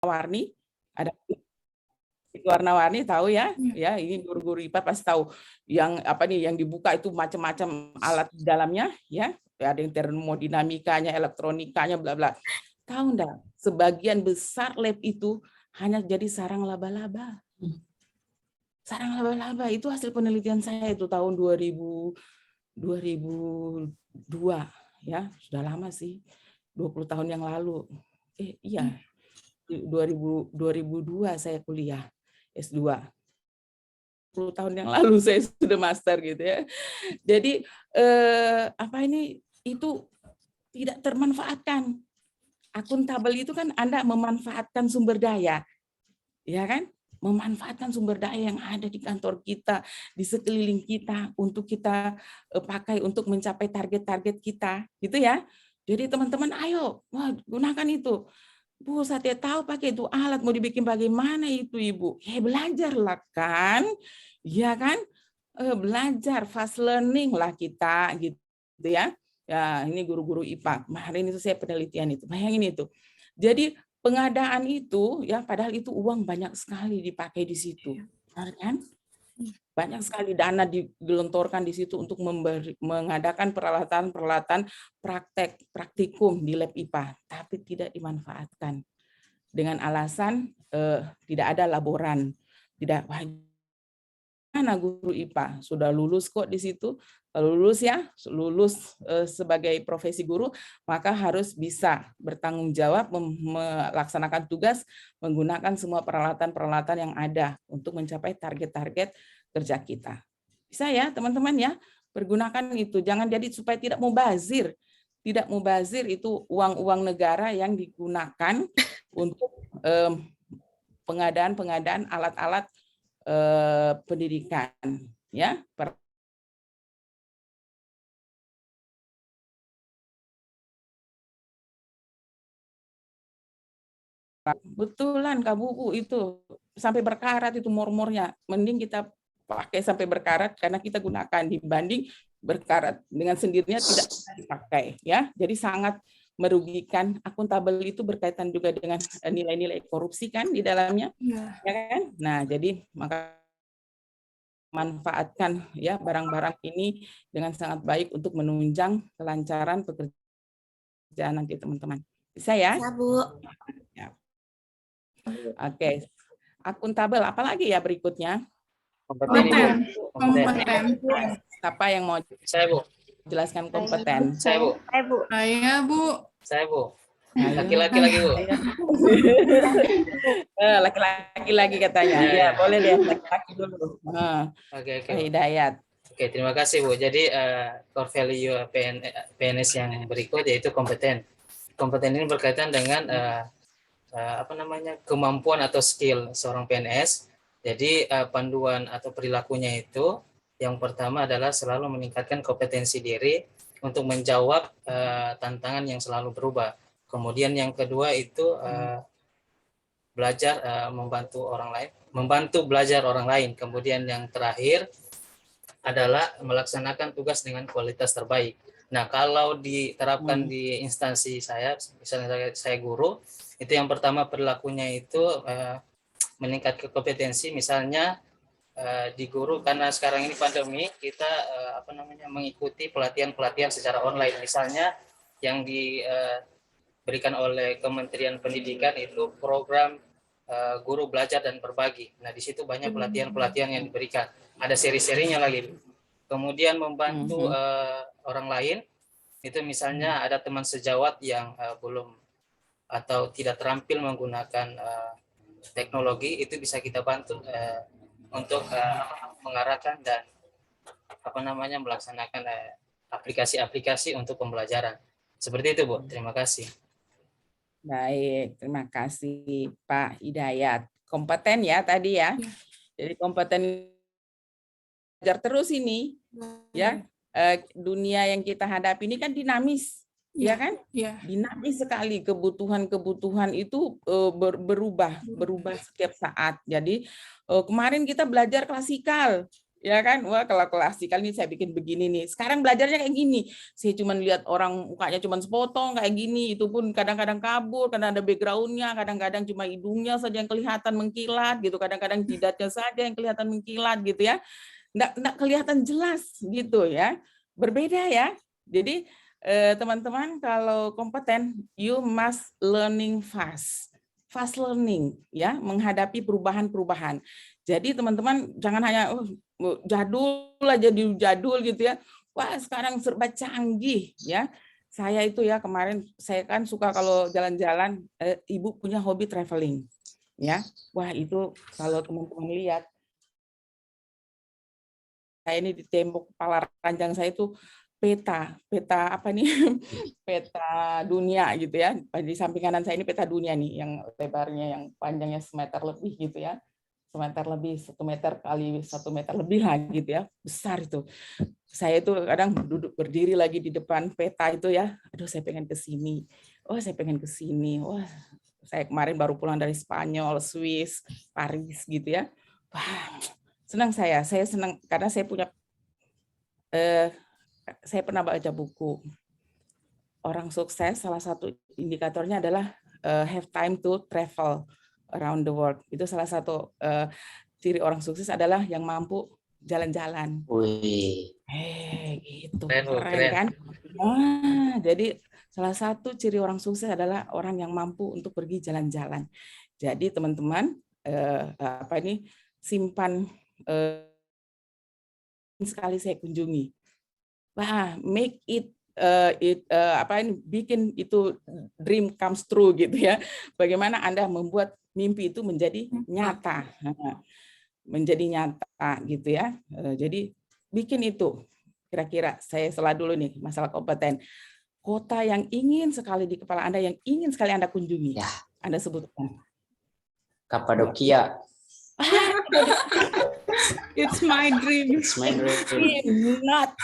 warni, ada warna-warni tahu ya? Ya, ini guru-guru IPA pasti tahu. Yang apa nih yang dibuka itu macam-macam alat di dalamnya ya. Ada yang termodinamikanya, elektronikanya, bla bla. Tahu enggak? Sebagian besar lab itu hanya jadi sarang laba-laba. Sarang laba-laba itu hasil penelitian saya itu tahun 2002 ya, sudah lama sih. 20 tahun yang lalu. Iya. 2002 saya kuliah S2. 10 tahun yang lalu saya sudah master gitu ya. Jadi apa ini itu tidak termanfaatkan. Akuntabel itu kan Anda memanfaatkan sumber daya. Ya kan? Memanfaatkan sumber daya yang ada di kantor kita, di sekeliling kita untuk kita pakai untuk mencapai target-target kita, gitu ya. Jadi teman-teman ayo, wah, gunakan itu. Bu, saya tahu pakai itu alat mau dibikin bagaimana itu Ibu? Belajarlah kan, ya kan? Belajar fast learning lah kita gitu ya. Ya, ini guru-guru IPA. Kemarin itu saya penelitian itu. Bayangin itu. Jadi pengadaan itu ya padahal itu uang banyak sekali dipakai di situ. Benar kan? Banyak sekali dana digelontorkan di situ untuk mengadakan peralatan-peralatan praktikum di lab IPA, tapi tidak dimanfaatkan dengan alasan tidak ada laboran, tidak mana guru IPA sudah lulus kok di situ, lulus ya, lulus sebagai profesi guru, maka harus bisa bertanggung jawab melaksanakan tugas menggunakan semua peralatan-peralatan yang ada untuk mencapai target-target kerja kita. Bisa ya teman-teman ya, pergunakan itu. Jangan jadi supaya tidak mubazir. Tidak mubazir itu uang-uang negara yang digunakan untuk pengadaan alat-alat pendidikan. Ya, betulan Kak Bubu itu sampai berkarat itu murmurnya. Mending kita pakai sampai berkarat karena kita gunakan dibanding berkarat dengan sendirinya tidak bisa dipakai ya. Jadi sangat merugikan. Akuntabel itu berkaitan juga dengan nilai-nilai korupsi kan di dalamnya. Ya kan? Nah, jadi maka manfaatkan ya barang-barang ini dengan sangat baik untuk menunjang kelancaran pekerjaan nanti teman-teman. Bisa ya? Ya, Bu. Ya. Oke. Akuntabel, apalagi ya berikutnya? Kompeten. Siapa yang mau Saya, Bu. jelaskan kompeten? Saya, Bu. Saya, Bu. Saya, Bu. Ayo. Laki-laki lagi, Bu. Laki-laki lagi katanya. Ya, boleh deh laki-laki dulu. Oke. Pak Hidayat. Oke, terima kasih, Bu. Jadi core value PNS yang berikut yaitu kompeten. Kompeten ini berkaitan dengan kemampuan atau skill seorang PNS. Jadi panduan atau perilakunya itu yang pertama adalah selalu meningkatkan kompetensi diri untuk menjawab tantangan yang selalu berubah. Kemudian yang kedua itu belajar membantu orang lain, membantu belajar orang lain. Kemudian yang terakhir adalah melaksanakan tugas dengan kualitas terbaik. Nah, kalau diterapkan di instansi saya, misalnya saya guru, itu yang pertama perilakunya itu meningkatkan kompetensi, misalnya di guru karena sekarang ini pandemi kita mengikuti pelatihan secara online, misalnya yang diberikan oleh Kementerian Pendidikan itu program guru belajar dan berbagi. Nah, di situ banyak pelatihan-pelatihan yang diberikan. Ada seri-serinya lagi. Kemudian membantu orang lain, itu misalnya ada teman sejawat yang belum atau tidak terampil menggunakan teknologi, itu bisa kita bantu untuk mengarahkan dan melaksanakan aplikasi-aplikasi untuk pembelajaran. Seperti itu, Bu. Terima kasih. Baik, terima kasih Pak Hidayat. Kompeten ya tadi ya. Jadi kompeten belajar terus ini ya. Dunia yang kita hadapi ini kan dinamis, ya kan? Dinamis sekali, kebutuhan itu berubah setiap saat. Jadi kemarin kita belajar klasikal, Ya kan, wah kalkulasi kali ini saya bikin begini nih. Sekarang belajarnya kayak gini. Saya cuma lihat orang mukanya cuma sepotong kayak gini, itu pun kadang-kadang kabur, kadang ada backgroundnya, kadang-kadang cuma hidungnya saja yang kelihatan mengkilat gitu, kadang-kadang jidatnya saja yang kelihatan mengkilat gitu ya. Nggak kelihatan jelas gitu ya. Berbeda ya. Jadi teman-teman kalau kompeten, you must learning fast. Fast learning ya, menghadapi perubahan-perubahan. Jadi teman-teman jangan hanya jadul aja di jadul gitu ya. Wah, sekarang serba canggih ya. Saya itu ya kemarin saya kan suka kalau jalan-jalan, ibu punya hobi traveling ya. Wah, itu kalau teman-teman lihat saya ini di tembok kepala ranjang saya itu peta apa nih? Peta dunia gitu ya. Di samping kanan saya ini peta dunia nih yang lebarnya yang panjangnya semeter lebih gitu ya. Semeter lebih, 1 meter kali 1 meter lebih lah gitu ya, besar itu. Saya itu kadang duduk berdiri lagi di depan peta itu ya, aduh saya pengen ke sini, oh saya pengen ke sini, wah saya kemarin baru pulang dari Spanyol, Swiss, Paris gitu ya, wah senang saya senang karena saya punya, saya pernah baca buku orang sukses, salah satu indikatornya adalah have time to travel around the world. Itu salah satu ciri orang sukses adalah yang mampu jalan-jalan. Wih, Gitu. Keren, Bu, Keren keren. kan? Nah, jadi salah satu ciri orang sukses adalah orang yang mampu untuk pergi jalan-jalan. Jadi teman-teman, apa ini simpan sekali saya kunjungi. Wah, make it apa ini bikin itu dream comes true gitu ya. Bagaimana Anda membuat mimpi itu menjadi nyata. Menjadi nyata gitu ya. Jadi bikin itu. Kira-kira saya salah dulu nih masalah kompeten. Kota yang ingin sekali di kepala Anda, yang ingin sekali Anda kunjungi. Ya. Anda sebutkan. Kapadokia. It's my dream. It's my dream. Not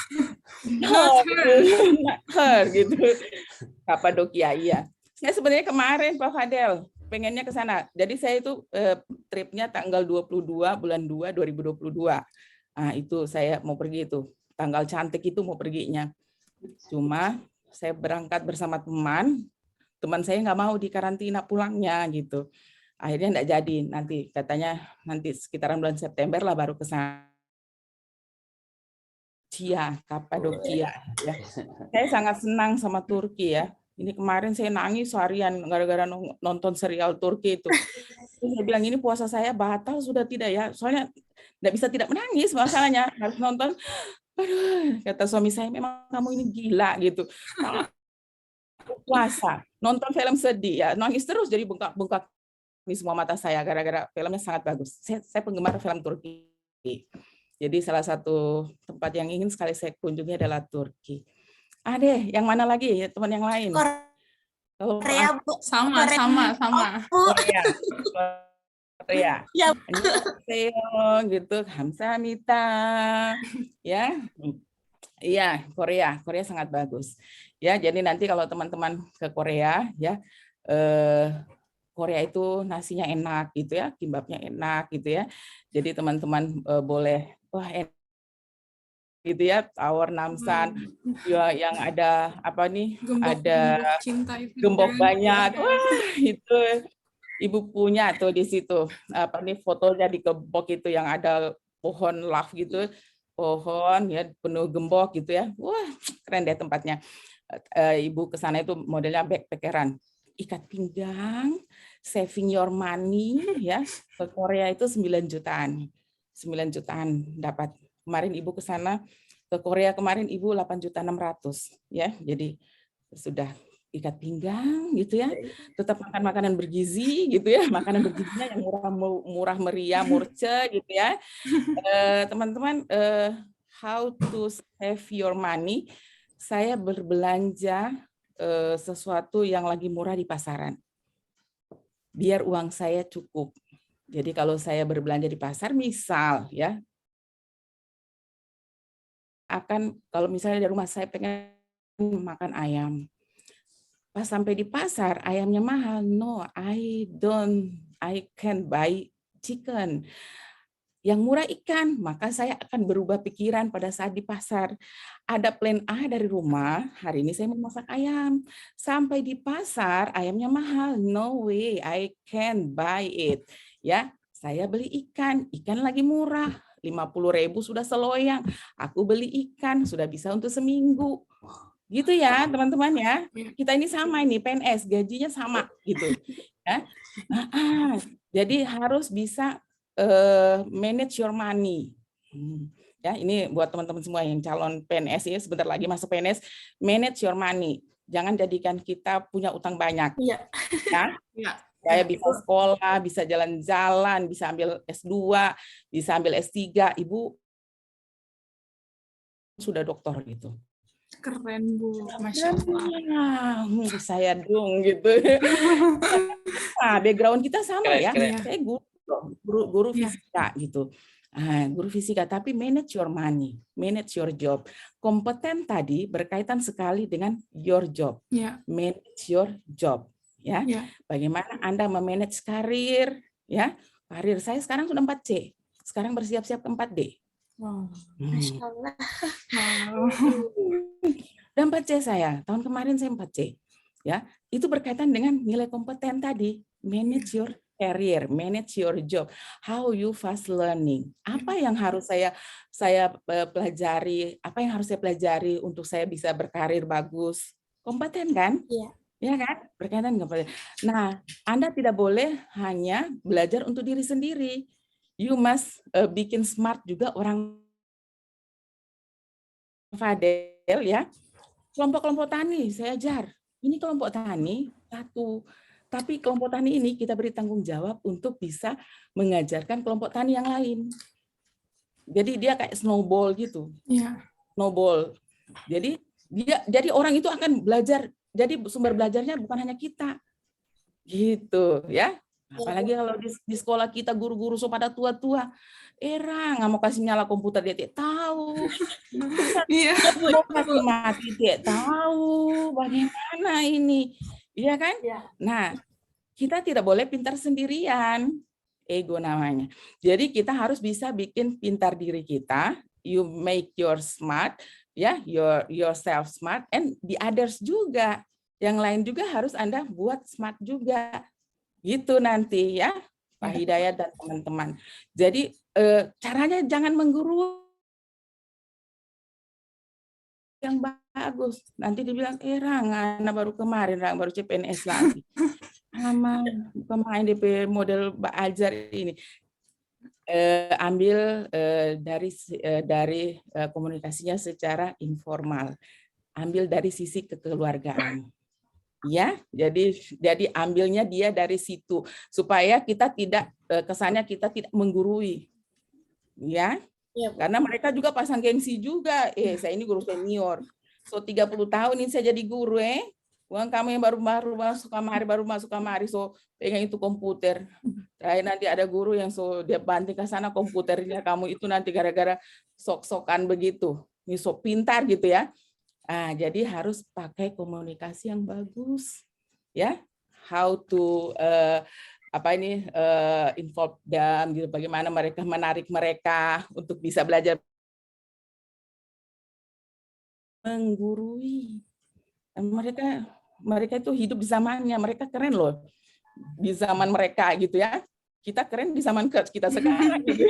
Not her. not her gitu. Kapadokia, iya. Saya sebenarnya kemarin Pak Fadel pengennya ke sana. Jadi saya itu tripnya tanggal 22 bulan 2 2022. Nah, itu saya mau pergi itu. Tanggal cantik itu mau perginya. Cuma saya berangkat bersama teman. Teman saya nggak mau dikarantina pulangnya gitu. Akhirnya nggak jadi. Nanti katanya nanti sekitaran bulan September lah baru ke sana. Kapadokia ya. Saya sangat senang sama Turki ya. Ini kemarin saya nangis seharian gara-gara nonton serial Turki itu. Saya bilang ini puasa saya batal sudah tidak ya. Soalnya nggak bisa tidak menangis masalahnya harus nonton. Aduh, kata suami saya memang kamu ini gila gitu. Puasa nonton film sedih ya nangis terus jadi bengkak-bengkak di semua mata saya gara-gara filmnya sangat bagus. Saya penggemar film Turki. Jadi salah satu tempat yang ingin sekali saya kunjungi adalah Turki. Deh, yang mana lagi ya teman yang lain? Korea, Bu. Sama. Korea. Ya. Annyeonghaseyo gitu, Kamsahamnida. Ya. Iya, Korea sangat bagus. Ya, jadi nanti kalau teman-teman ke Korea ya Korea itu nasinya enak gitu ya, kimbapnya enak gitu ya. Jadi teman-teman boleh gitu ya, Tower Namsan ya yang ada apa nih? Ada gembok banyak. Wah, itu Ibu punya tuh di situ. Apa nih fotonya di gembok itu yang ada pohon love gitu. Pohon ya penuh gembok gitu ya. Wah, keren deh tempatnya. Ibu ke sana itu modelnya backpackeran. Ikat pinggang, saving your money ya. Ke Korea itu 9 jutaan. 9 jutaan dapat. Kemarin Ibu ke sana ke Korea kemarin Ibu 8.600.000 ya. Jadi sudah ikat pinggang gitu ya. Tetap makan makanan bergizi gitu ya. Makanan bergizinya yang murah meriah, murce gitu ya. Teman-teman how to save your money. Saya berbelanja sesuatu yang lagi murah di pasaran. Biar uang saya cukup. Jadi kalau saya berbelanja di pasar, misal ya, akan kalau misalnya di rumah saya pengen makan ayam. Pas sampai di pasar, ayamnya mahal. No, I can't buy chicken. yang murah ikan, maka saya akan berubah pikiran pada saat di pasar. Ada plan A dari rumah, hari ini saya mau masak ayam. Sampai di pasar, ayamnya mahal. No way, I can buy it. Ya, saya beli ikan lagi murah. 50.000 sudah seloyang. Aku beli ikan, sudah bisa untuk seminggu. Gitu ya, teman-teman ya. Kita ini sama ini, PNS, gajinya sama gitu. Ya. Jadi harus bisa manage your money. Ya, ini buat teman-teman semua yang calon PNS ya, sebentar lagi masuk PNS, manage your money. Jangan jadikan kita punya utang banyak. Iya. Ya. Iya. Saya bisa sekolah, bisa jalan-jalan, bisa ambil S2, bisa ambil S3. Ibu sudah doktor gitu. Keren Bu, Masya Allah. Saya dong gitu. Nah, background kita sama ya. Keren. Saya guru Iya. fisika gitu. Guru fisika, tapi manage your money, manage your job. Kompeten tadi berkaitan sekali dengan your job. Iya. Manage your job. Ya, Iya. bagaimana Anda memanage karir? Ya, karir saya sekarang sudah 4C. Sekarang bersiap-siap ke 4D. Wow. Masya Allah. Wow. Dan 4C saya, tahun kemarin saya 4C. Ya, itu berkaitan dengan nilai kompeten tadi. Manage your career, manage your job. How you fast learning. Apa yang harus saya pelajari? Apa yang harus saya pelajari untuk saya bisa berkarir bagus? Kompeten kan? Iya. Ya kan? Berkaitan kompeten. Nah, Anda tidak boleh hanya belajar untuk diri sendiri. You must bikin smart juga orang Fadel ya. Kelompok-kelompok tani saya ajar. Ini kelompok tani satu. Tapi kelompok tani ini kita beri tanggung jawab untuk bisa mengajarkan kelompok tani yang lain. Jadi dia kayak snowball gitu. Iya. Snowball. Jadi orang itu akan belajar. Jadi sumber belajarnya bukan hanya kita. Gitu ya. Apalagi kalau di sekolah kita guru-guru so pada tua-tua. Nggak mau kasih nyala komputer dia tidak tahu. Iya. Mau kasih mati tidak tahu. Bagaimana ini? Iya kan? Iya. Nah, kita tidak boleh pintar sendirian. Ego namanya. Jadi kita harus bisa bikin pintar diri kita. You make your smart, ya, yourself smart, and the others juga. Yang lain juga harus Anda buat smart juga. Gitu nanti ya, Pak Hidayat dan teman-teman. Jadi caranya jangan menggurui yang bagus. Nanti dibilang, Rang, anak baru kemarin, Rang baru CPNS lagi. Pemain DP model Mbak Ajar ini. Ambil dari komunikasinya secara informal. Ambil dari sisi kekeluargaan. Ya, jadi ambilnya dia dari situ supaya kita tidak kesannya kita tidak menggurui. Ya. Iya, Karena mereka juga pasang gengsi juga. Saya ini guru senior. So 30 tahun ini saya jadi guru Uang kamu yang baru masuk kamari, so pegang itu komputer. Terakhir nanti ada guru yang so dia banting ke sana komputernya kamu itu nanti gara-gara sok-sokan begitu. Ini sok pintar gitu ya. Jadi harus pakai komunikasi yang bagus. Ya. How to involve them gitu, bagaimana mereka menarik mereka untuk bisa belajar menggurui. Mereka itu hidup di zamannya, mereka keren loh di zaman mereka gitu ya. Kita keren di zaman kita sekarang gitu.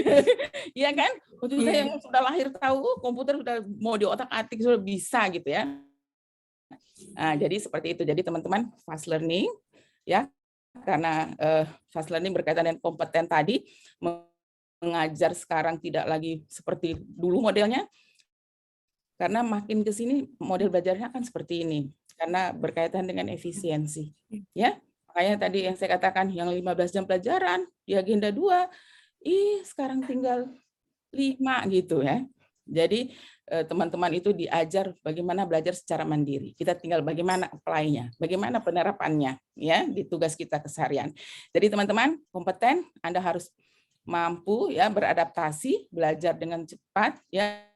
Iya kan? Waktu kita yang sudah lahir tahu komputer sudah mau di otak-atik sudah bisa gitu ya. Jadi seperti itu. Jadi teman-teman fast learning ya. Karena fast learning berkaitan dengan kompeten tadi, mengajar sekarang tidak lagi seperti dulu modelnya, karena makin ke sini model belajarnya akan seperti ini, karena berkaitan dengan efisiensi. Ya, makanya tadi yang saya katakan, yang 15 jam pelajaran di agenda 2, sekarang tinggal 5 gitu ya. Jadi teman-teman itu diajar bagaimana belajar secara mandiri. Kita tinggal bagaimana apply-nya, bagaimana penerapannya ya di tugas kita keseharian. Jadi teman-teman kompeten, Anda harus mampu ya beradaptasi, belajar dengan cepat ya.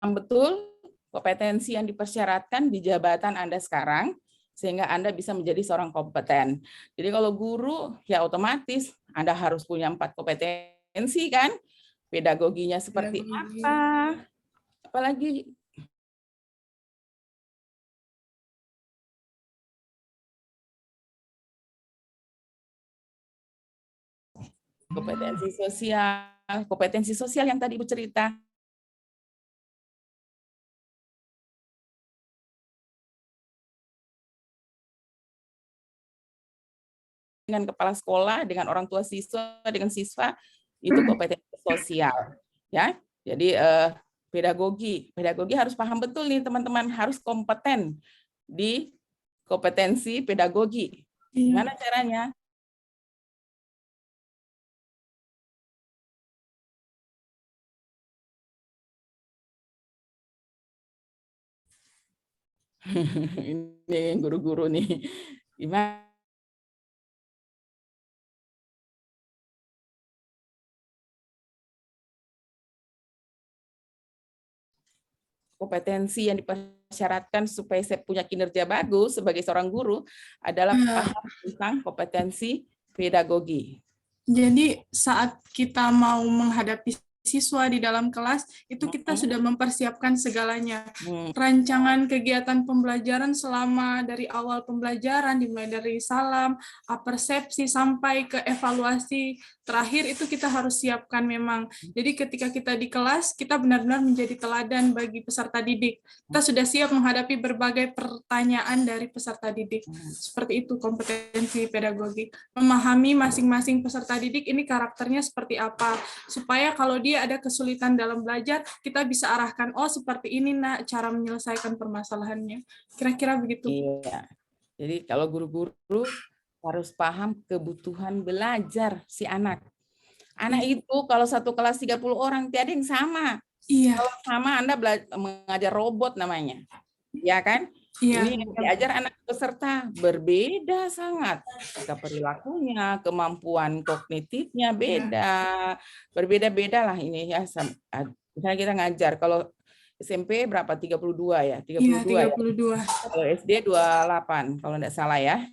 Betul kompetensi yang dipersyaratkan di jabatan Anda sekarang sehingga Anda bisa menjadi seorang kompeten. Jadi kalau guru ya otomatis Anda harus punya 4 kompetensi kan? Pedagoginya seperti Pedagogi. apa? Apalagi kompetensi sosial yang tadi Ibu cerita. Dengan kepala sekolah, dengan orang tua siswa, dengan siswa, itu kompetensi sosial. Ya, jadi pedagogi harus paham betul nih teman-teman, harus kompeten di kompetensi pedagogi. Gimana caranya? Ini guru-guru nih. Gimana? Kompetensi yang dipersyaratkan supaya saya punya kinerja bagus sebagai seorang guru adalah paham tentang kompetensi pedagogi. Jadi saat kita mau menghadapi siswa di dalam kelas, itu kita sudah mempersiapkan segalanya. Rancangan kegiatan pembelajaran selama dari awal pembelajaran, dimulai dari salam, persepsi, sampai ke evaluasi terakhir, itu kita harus siapkan memang. Jadi ketika kita di kelas, kita benar-benar menjadi teladan bagi peserta didik. Kita sudah siap menghadapi berbagai pertanyaan dari peserta didik. Seperti itu kompetensi pedagogi. Memahami masing-masing peserta didik ini karakternya seperti apa, supaya kalau dia ada kesulitan dalam belajar, kita bisa arahkan, oh seperti ini nak cara menyelesaikan permasalahannya. Kira-kira begitu. Iya. Jadi kalau guru-guru harus paham kebutuhan belajar si anak. Anak itu kalau satu kelas 30 orang, tiada yang sama. Iya. Kalau sama Anda mengajar robot namanya. Ya kan? Iya. Ini yang diajar anak peserta berbeda sangat. Perilakunya, kemampuan kognitifnya beda. Berbeda-beda lah ini ya. Misalnya kita ngajar, kalau SMP berapa? 32 ya? 32 iya, 32. Ya? Kalau SD 28, kalau tidak salah ya.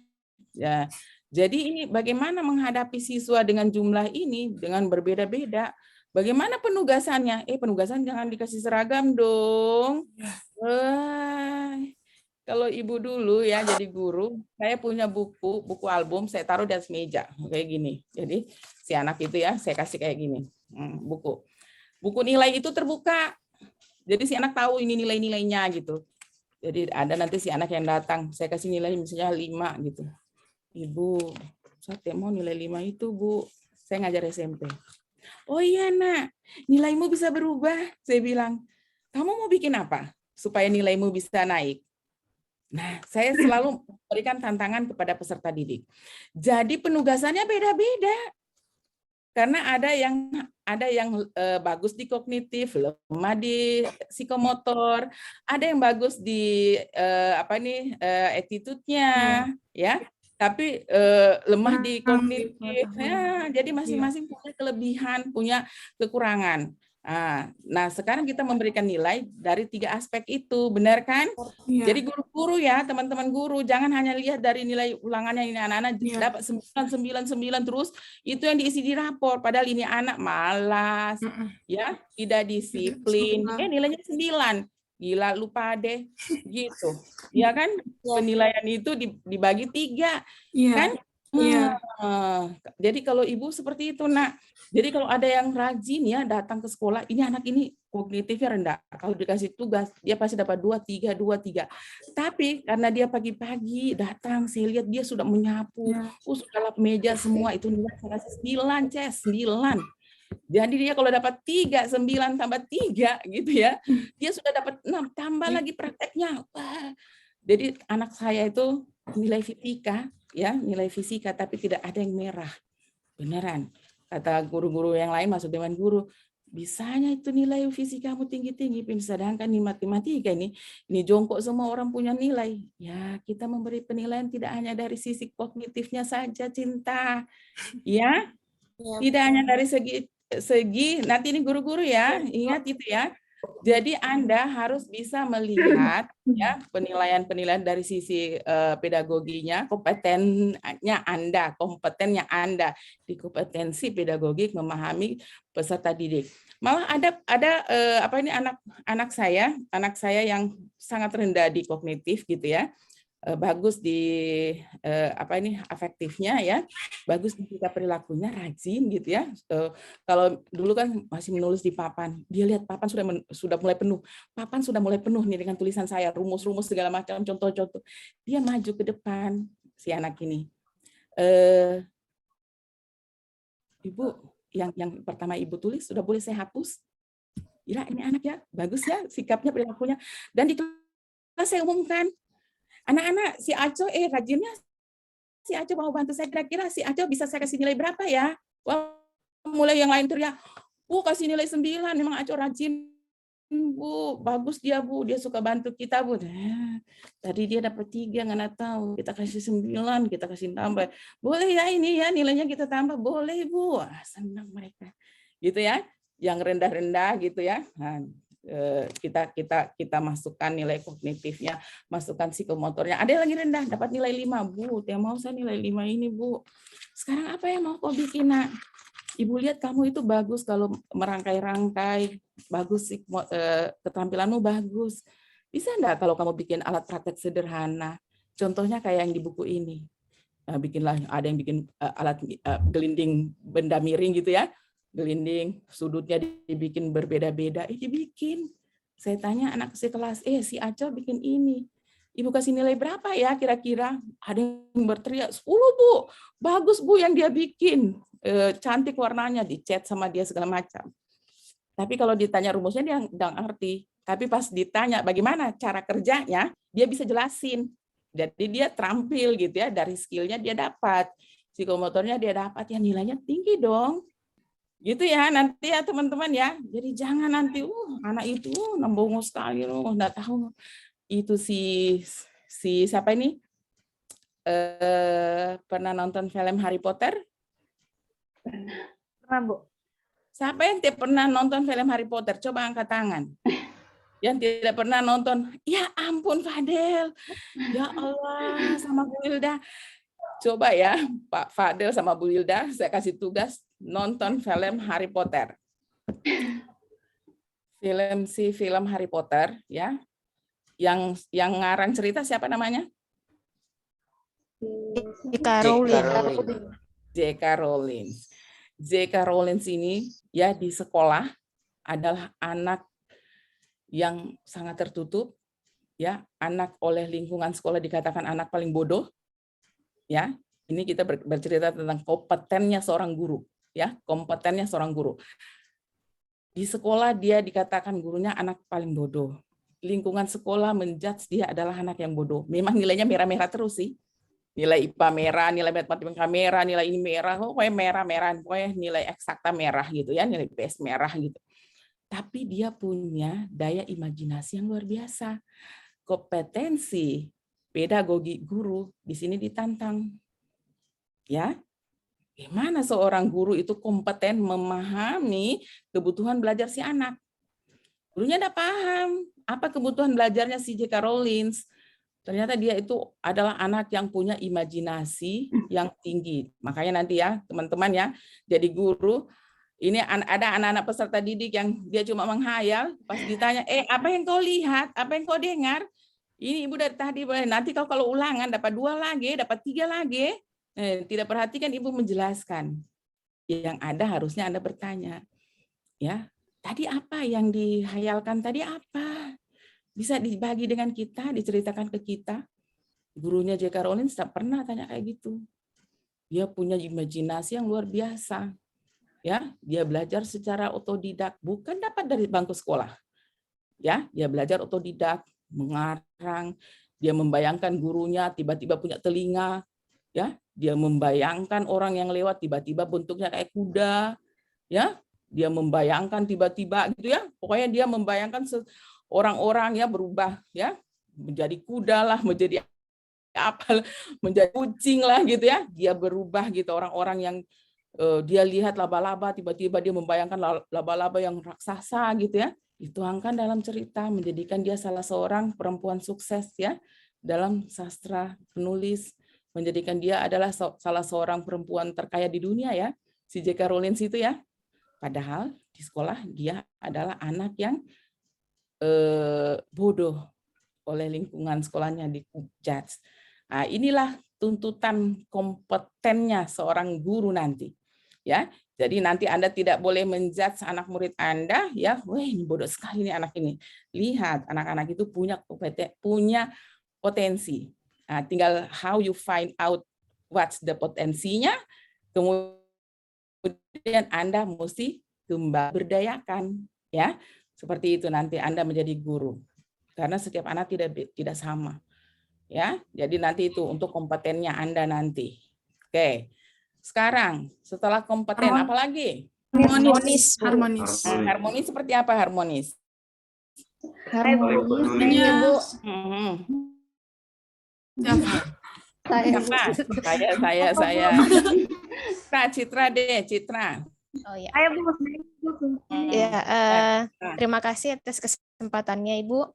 Ya. Jadi ini bagaimana menghadapi siswa dengan jumlah ini, dengan berbeda-beda. Bagaimana penugasannya? Penugasan jangan dikasih seragam dong. Kalau Ibu dulu ya jadi guru, saya punya buku album, saya taruh di atas meja kayak gini. Jadi si anak itu ya saya kasih kayak gini, buku nilai itu terbuka. Jadi si anak tahu ini nilai-nilainya gitu. Jadi ada nanti si anak yang datang, saya kasih nilai misalnya 5 gitu. Ibu, saya mau nilai 5 itu Bu, saya ngajar SMP. Oh iya nak, nilaimu bisa berubah. Saya bilang, kamu mau bikin apa supaya nilaimu bisa naik? Nah, saya selalu memberikan tantangan kepada peserta didik. Jadi penugasannya beda-beda. Karena ada yang bagus di kognitif, lemah di psikomotor, ada yang bagus di attitude-nya, ya. Tapi lemah di kognitif. Ya, jadi masing-masing punya kelebihan, punya kekurangan. Nah, sekarang kita memberikan nilai dari 3 aspek itu, benar kan? Iya. Jadi guru-guru ya, teman-teman guru, jangan hanya lihat dari nilai ulangannya ini anak-anak dapat 9 terus, itu yang diisi di rapor, padahal ini anak malas, ya, tidak disiplin, nilainya 9. Gila, lupa deh, gitu. Ya kan? Penilaian itu dibagi 3, kan? Iya. Jadi kalau Ibu seperti itu, Nak. Jadi kalau ada yang rajin ya datang ke sekolah, ini anak ini kognitifnya rendah. Kalau dikasih tugas, dia pasti dapat 2, 3. Tapi karena dia pagi-pagi datang, saya lihat dia sudah menyapu, sudah lap meja semua, itu nilai saya kasih 9, Ces, 9. Jadi dia kalau dapat 3, 9 tambah 3 gitu ya, dia sudah dapat 6, tambah lagi prakteknya. Wah. Jadi anak saya itu nilai fisika, ya, nilai fisika, tapi tidak ada yang merah. Beneran. Kata guru-guru yang lain, masuk dewan guru, bisanya itu nilai fisikamu tinggi-tinggi, sedangkan di matematika ini jongkok semua orang punya nilai. Ya, kita memberi penilaian tidak hanya dari sisi kognitifnya saja, Cinta. Ya, tidak hanya dari segi nanti ini guru-guru ya, ingat itu ya. Jadi Anda harus bisa melihat ya penilaian-penilaian dari sisi pedagoginya, kompetennya kompetennya Anda di kompetensi pedagogik memahami peserta didik. Malah ada anak saya yang sangat rendah di kognitif gitu ya. Bagus di afektifnya ya, bagus di sikap perilakunya, rajin gitu ya. Kalau dulu kan masih menulis di papan, dia lihat papan sudah mulai penuh, papan sudah mulai penuh nih dengan tulisan saya, rumus-rumus segala macam, contoh-contoh. Dia maju ke depan si anak ini. Ibu, yang pertama Ibu tulis sudah boleh saya hapus? Gila ini anak ya, bagus ya sikapnya, perilakunya. Dan di kelas saya umumkan, anak-anak, si Aco, rajinnya si Aco mau bantu saya, kira-kira si Aco bisa saya kasih nilai berapa ya? Wah, mulai yang lain teriak, Bu, kasih nilai 9, memang Aco rajin, Bu, bagus dia, Bu, dia suka bantu kita, Bu. Tadi dia dapat 3, nggak tahu, kita kasih 9, kita kasih tambah. Boleh ya ini ya, nilainya kita tambah, boleh, Bu. Senang mereka. Gitu ya, yang rendah-rendah gitu ya. Nah, kita masukkan nilai kognitifnya, masukkan psikomotornya. Ada yang lagi rendah, dapat nilai 5, Bu. Yang mau saya nilai 5 ini, Bu. Sekarang apa yang mau kau bikin, Nak? Ibu lihat kamu itu bagus kalau merangkai-rangkai, bagus keterampilanmu bagus. Bisa enggak kalau kamu bikin alat praktek sederhana? Contohnya kayak yang di buku ini. Bikinlah, ada yang bikin alat gelinding benda miring gitu ya. Gelinding, sudutnya dibikin berbeda-beda, dibikin. Saya tanya anak sekelas, si Aco bikin ini. Ibu kasih nilai berapa ya kira-kira? Ada yang berteriak, 10, Bu. Bagus, Bu, yang dia bikin. Cantik warnanya, dicat sama dia segala macam. Tapi kalau ditanya rumusnya dia nggak ngerti. Tapi pas ditanya bagaimana cara kerjanya, dia bisa jelasin. Jadi dia terampil gitu ya, dari skillnya dia dapat. Psikomotornya dia dapat, ya nilainya tinggi dong. Gitu ya nanti ya teman-teman ya. Jadi jangan nanti anak itu nembongo sekali loh, nggak tahu itu si siapa ini pernah nonton film Harry Potter? Pernah, Bu. Siapa yang tidak pernah nonton film Harry Potter? Coba angkat tangan. Yang tidak pernah nonton, ya ampun Fadel, ya Allah sama Bu Wilda. Coba ya Pak Fadel sama Bu Wilda, saya kasih tugas nonton film Harry Potter. Film Harry Potter ya. Yang ngarang cerita siapa namanya? J.K. Rowling. J.K. Rowling. J.K. Rowling ini ya di sekolah adalah anak yang sangat tertutup, ya, anak oleh lingkungan sekolah dikatakan anak paling bodoh. Ya, ini kita bercerita tentang kompetennya seorang guru, ya, kompetennya seorang guru. Di sekolah dia dikatakan gurunya anak paling bodoh. Lingkungan sekolah menjudge dia adalah anak yang bodoh. Memang nilainya merah-merah terus sih. Nilai IPA merah, nilai matematika merah, nilai ini merah, pokoknya merah-merah, pokoknya nilai eksakta merah gitu ya, nilai PS merah gitu. Tapi dia punya daya imajinasi yang luar biasa. Kompetensi pedagogi guru di sini ditantang. Ya. Gimana seorang guru itu kompeten memahami kebutuhan belajar si anak? Gurunya udah paham apa kebutuhan belajarnya si J.K. Rowling. Ternyata dia itu adalah anak yang punya imajinasi yang tinggi. Makanya nanti ya, teman-teman ya, jadi guru, ini ada anak-anak peserta didik yang dia cuma menghayal, pas ditanya, apa yang kau lihat, apa yang kau dengar? Ini Ibu dari tadi, nanti kalau ulangan dapat 2 lagi, dapat 3 lagi, tidak perhatikan Ibu menjelaskan. Yang ada harusnya Anda bertanya, ya, tadi apa yang dihayalkan tadi apa? Bisa dibagi dengan kita, diceritakan ke kita. Gurunya J.K. Rowling tidak pernah tanya kayak gitu. Dia punya imajinasi yang luar biasa. Ya, dia belajar secara otodidak, bukan dapat dari bangku sekolah. Ya, dia belajar otodidak, mengarang, dia membayangkan gurunya tiba-tiba punya telinga, ya, dia membayangkan orang yang lewat tiba-tiba bentuknya kayak kuda, ya, dia membayangkan tiba-tiba gitu ya, pokoknya dia membayangkan orang-orang ya berubah ya menjadi kuda lah, menjadi apa, menjadi kucing lah gitu ya, dia berubah gitu, orang-orang yang dia lihat laba-laba tiba-tiba dia membayangkan laba-laba yang raksasa gitu ya, dituangkan dalam cerita, menjadikan dia salah seorang perempuan sukses ya dalam sastra, penulis, menjadikan dia adalah salah seorang perempuan terkaya di dunia ya, si J.K. Rowling itu ya. Padahal di sekolah dia adalah anak yang bodoh oleh lingkungan sekolahnya, dijudge. Nah, inilah tuntutan kompetennya seorang guru nanti. Ya, jadi nanti Anda tidak boleh menjudge anak murid Anda ya, wah ini bodoh sekali nih anak ini. Lihat, anak-anak itu punya potensi. Nah, tinggal how you find out what's the potensinya, kemudian Anda mesti berdayakan ya. Seperti itu nanti Anda menjadi guru. Karena setiap anak tidak sama. Ya, jadi nanti itu untuk kompetennya Anda nanti. Oke. Sekarang setelah kompeten apa lagi? Harmonis. Harmonis seperti apa harmonis? Harmonisnya Bu. Saya. Citra deh, Citra. Oh ya. Ya, terima kasih atas kesempatannya Ibu.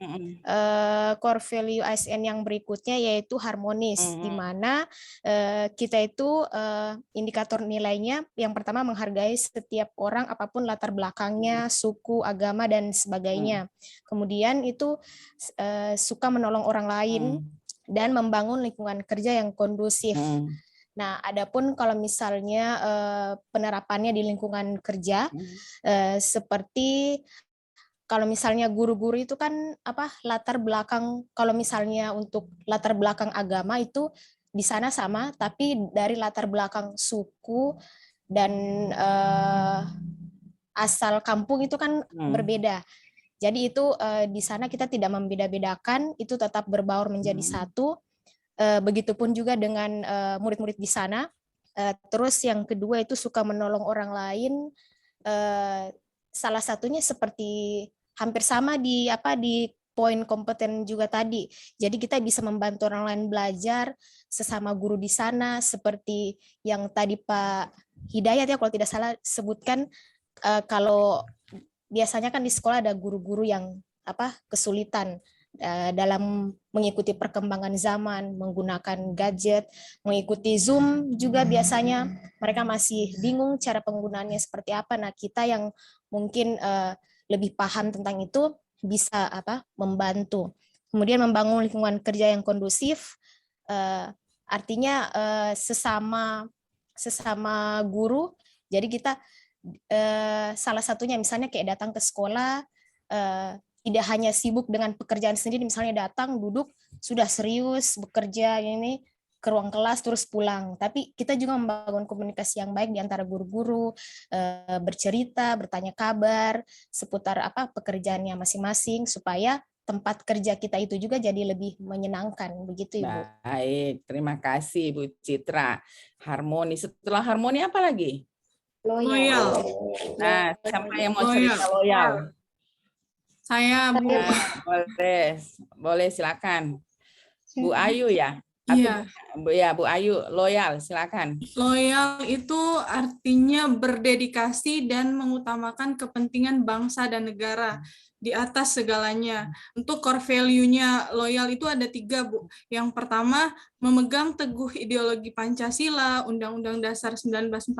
Core value ASN yang berikutnya yaitu harmonis, di mana kita itu indikator nilainya yang pertama menghargai setiap orang apapun latar belakangnya, suku, agama dan sebagainya. Kemudian itu suka menolong orang lain dan membangun lingkungan kerja yang kondusif. Nah, adapun kalau misalnya penerapannya di lingkungan kerja, seperti kalau misalnya guru-guru itu kan latar belakang, kalau misalnya untuk latar belakang agama itu di sana sama, tapi dari latar belakang suku dan asal kampung itu kan berbeda. Jadi itu di sana kita tidak membeda-bedakan, itu tetap berbaur menjadi satu. Begitupun juga dengan murid-murid di sana. Terus yang kedua itu suka menolong orang lain. Salah satunya seperti hampir sama di poin kompeten juga tadi. Jadi kita bisa membantu orang lain belajar, sesama guru di sana, seperti yang tadi Pak Hidayat ya kalau tidak salah sebutkan, kalau biasanya kan di sekolah ada guru-guru yang kesulitan dalam mengikuti perkembangan zaman, menggunakan gadget, mengikuti Zoom juga biasanya mereka masih bingung cara penggunaannya seperti apa. Nah, kita yang mungkin lebih paham tentang itu bisa membantu. Kemudian membangun lingkungan kerja yang kondusif, artinya sesama guru. Jadi kita salah satunya misalnya kayak datang ke sekolah, tidak hanya sibuk dengan pekerjaan sendiri, misalnya datang, duduk, sudah serius, bekerja, ini ke ruang kelas, terus pulang. Tapi kita juga membangun komunikasi yang baik di antara guru-guru, bercerita, bertanya kabar, seputar pekerjaannya masing-masing, supaya tempat kerja kita itu juga jadi lebih menyenangkan. Begitu, Ibu. Baik, terima kasih Bu Citra. Harmoni, setelah harmoni apa lagi? Loyal. Nah, siapa yang mau cerita loyal? Saya Bu. Boleh silakan. Bu Ayu ya? Iya. Bu Ayu, loyal, silakan. Loyal itu artinya berdedikasi dan mengutamakan kepentingan bangsa dan negara di atas segalanya. Untuk core value-nya loyal itu ada 3, Bu. Yang pertama, memegang teguh ideologi Pancasila, Undang-Undang Dasar 1945,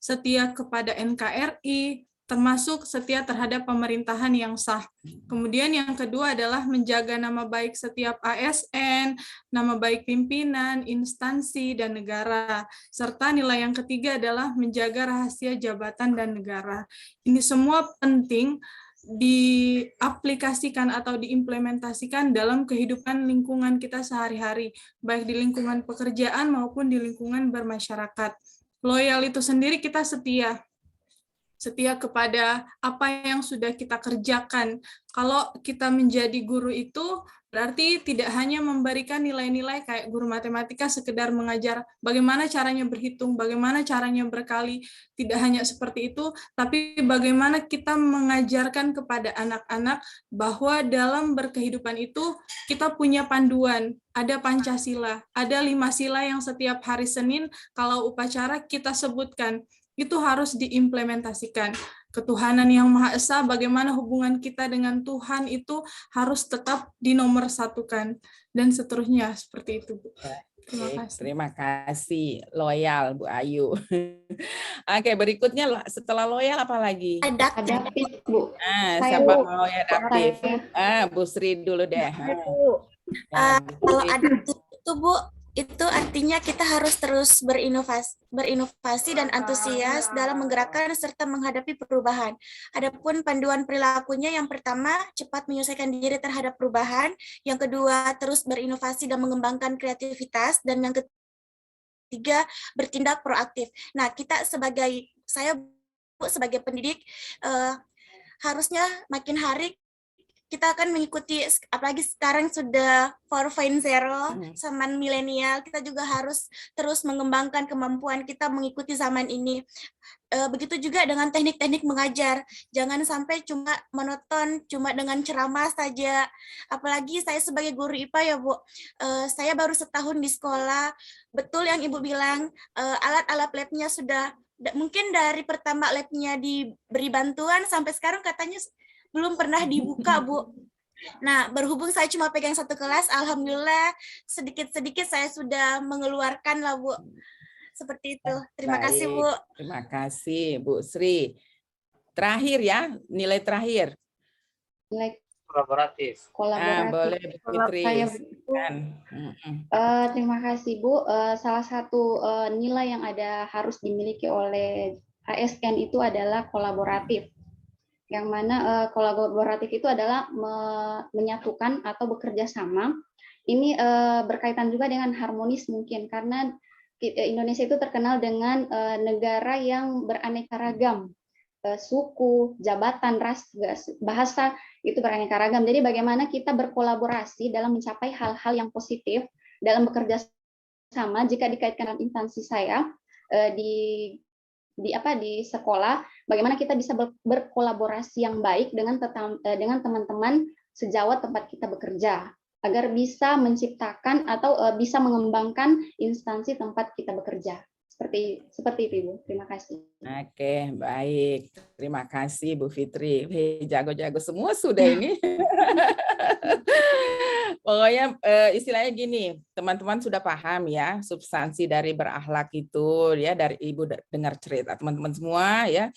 setia kepada NKRI, termasuk setia terhadap pemerintahan yang sah. Kemudian yang kedua adalah menjaga nama baik setiap ASN, nama baik pimpinan, instansi, dan negara. Serta nilai yang ketiga adalah menjaga rahasia jabatan dan negara. Ini semua penting diaplikasikan atau diimplementasikan dalam kehidupan lingkungan kita sehari-hari, baik di lingkungan pekerjaan maupun di lingkungan bermasyarakat. Loyal itu sendiri kita setia kepada apa yang sudah kita kerjakan. Kalau kita menjadi guru itu berarti tidak hanya memberikan nilai-nilai kayak guru matematika sekedar mengajar bagaimana caranya berhitung, bagaimana caranya berkali, tidak hanya seperti itu, tapi bagaimana kita mengajarkan kepada anak-anak bahwa dalam berkehidupan itu kita punya panduan, ada Pancasila, ada 5 sila yang setiap hari Senin kalau upacara kita sebutkan. Itu harus diimplementasikan. ketuhanan yang Maha Esa, bagaimana hubungan kita dengan Tuhan itu harus tetap dinomorsatukan, dan seterusnya seperti itu, Bu. Terima Baik, kasih. terima kasih, loyal Bu Ayu. Oke, berikutnya setelah loyal apa lagi? Adaptif, Bu. Siapa mau yang adaptif? Bu Sri dulu deh. Kalau adaptif itu, Bu, itu artinya kita harus terus berinovasi dan antusias dalam menggerakkan serta menghadapi perubahan. Adapun panduan perilakunya, yang pertama, cepat menyelesaikan diri terhadap perubahan. Yang kedua, terus berinovasi dan mengembangkan kreativitas. Dan yang ketiga, bertindak proaktif. Nah, saya sebagai pendidik, harusnya makin hari kita akan mengikuti, apalagi sekarang sudah 4.0 zaman milenial, kita juga harus terus mengembangkan kemampuan kita mengikuti zaman ini. Begitu juga dengan teknik-teknik mengajar, jangan sampai cuma monoton, cuma dengan ceramah saja. Apalagi saya sebagai guru IPA ya Bu, saya baru setahun di sekolah, betul yang Ibu bilang, alat-alat labnya sudah, mungkin dari pertama labnya diberi bantuan, sampai sekarang katanya belum pernah dibuka, Bu. Nah, berhubung saya cuma pegang satu kelas, alhamdulillah sedikit-sedikit saya sudah mengeluarkan lah, Bu. Seperti itu. Terima kasih, Bu. Terima kasih, Bu Sri. Terakhir ya, nilai terakhir. Nilai Kolaboratif. Boleh, Bu Fitri. Terima kasih, Bu. Salah satu nilai yang harus dimiliki oleh ASN itu adalah kolaboratif. Yang mana kolaboratif itu adalah menyatukan atau bekerja sama. Ini berkaitan juga dengan harmonis mungkin, karena Indonesia itu terkenal dengan negara yang beraneka ragam, suku, jabatan, ras, bahasa itu beraneka ragam. Jadi bagaimana kita berkolaborasi dalam mencapai hal-hal yang positif dalam bekerja sama. Jika dikaitkan dengan instansi saya di sekolah, bagaimana kita bisa berkolaborasi yang baik dengan teman-teman sejawat tempat kita bekerja, agar bisa menciptakan atau bisa mengembangkan instansi tempat kita bekerja. Seperti itu, Ibu. Terima kasih. Oke, baik. Terima kasih, Bu Fitri. Jago-jago semua sudah ini. Pokoknya istilahnya gini, teman-teman sudah paham ya substansi dari berakhlak itu ya, dari Ibu dengar cerita teman-teman semua ya.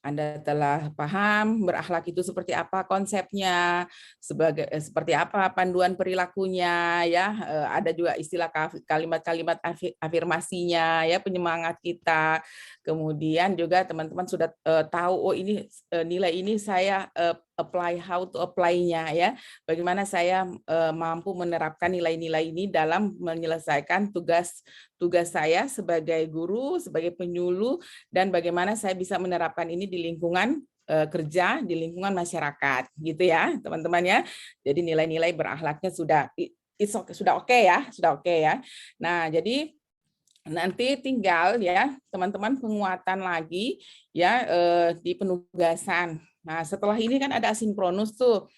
Anda telah paham berakhlak itu seperti apa konsepnya, seperti apa panduan perilakunya ya. Ada juga istilah kalimat-kalimat afirmasinya ya, penyemangat kita. Kemudian juga teman-teman sudah tahu, oh ini nilai ini saya how to apply-nya ya. Bagaimana saya mampu menerapkan nilai-nilai ini dalam menyelesaikan tugas saya sebagai guru, sebagai penyuluh, dan bagaimana saya bisa menerapkan ini di lingkungan kerja, di lingkungan masyarakat, gitu ya, teman-teman ya. Jadi nilai-nilai berakhlaknya sudah oke ya, sudah oke ya. Nah, jadi nanti tinggal ya teman-teman penguatan lagi ya di penugasan. Nah, setelah ini kan ada asinkronus tuh.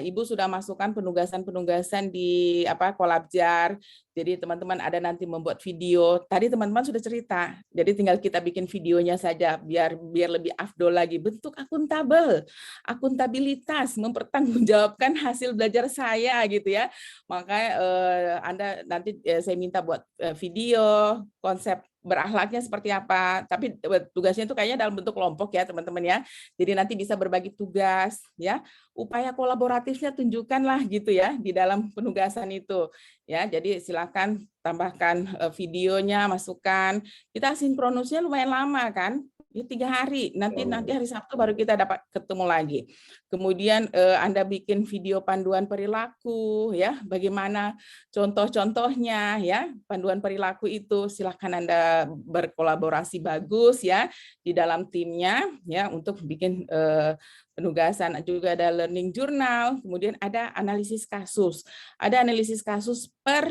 Ibu sudah masukkan penugasan-penugasan di Kolabjar. Jadi teman-teman ada nanti membuat video. Tadi teman-teman sudah cerita. Jadi tinggal kita bikin videonya saja biar lebih afdol lagi. Bentuk akuntabel, akuntabilitas, mempertanggungjawabkan hasil belajar saya gitu ya. Makanya Anda nanti saya minta buat video, konsep berakhlaknya seperti apa, tapi tugasnya itu kayaknya dalam bentuk kelompok ya teman-teman ya. Jadi nanti bisa berbagi tugas ya. Upaya kolaboratifnya tunjukkanlah gitu ya di dalam penugasan itu ya. Jadi silakan tambahkan videonya, masukkan. Kita sinkronusnya lumayan lama kan. Ya 3 hari, nanti hari Sabtu baru kita dapat ketemu lagi. Kemudian Anda bikin video panduan perilaku ya, bagaimana contoh-contohnya ya, panduan perilaku itu silakan Anda berkolaborasi bagus ya di dalam timnya ya untuk bikin penugasan. Juga ada learning journal, kemudian ada analisis kasus. Ada analisis kasus per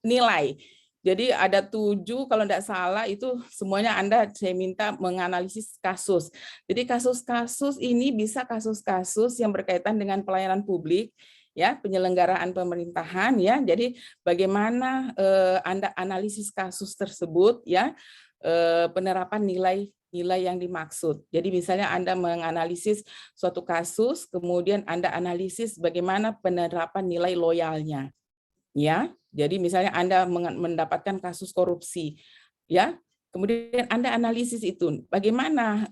nilai. Jadi ada 7 kalau tidak salah itu semuanya saya minta menganalisis kasus. Jadi kasus-kasus ini bisa kasus-kasus yang berkaitan dengan pelayanan publik ya, penyelenggaraan pemerintahan ya. Jadi bagaimana Anda analisis kasus tersebut ya, penerapan nilai nilai yang dimaksud. Jadi misalnya Anda menganalisis suatu kasus, kemudian Anda analisis bagaimana penerapan nilai loyalnya. Ya, jadi misalnya Anda mendapatkan kasus korupsi, ya, kemudian Anda analisis itu, bagaimana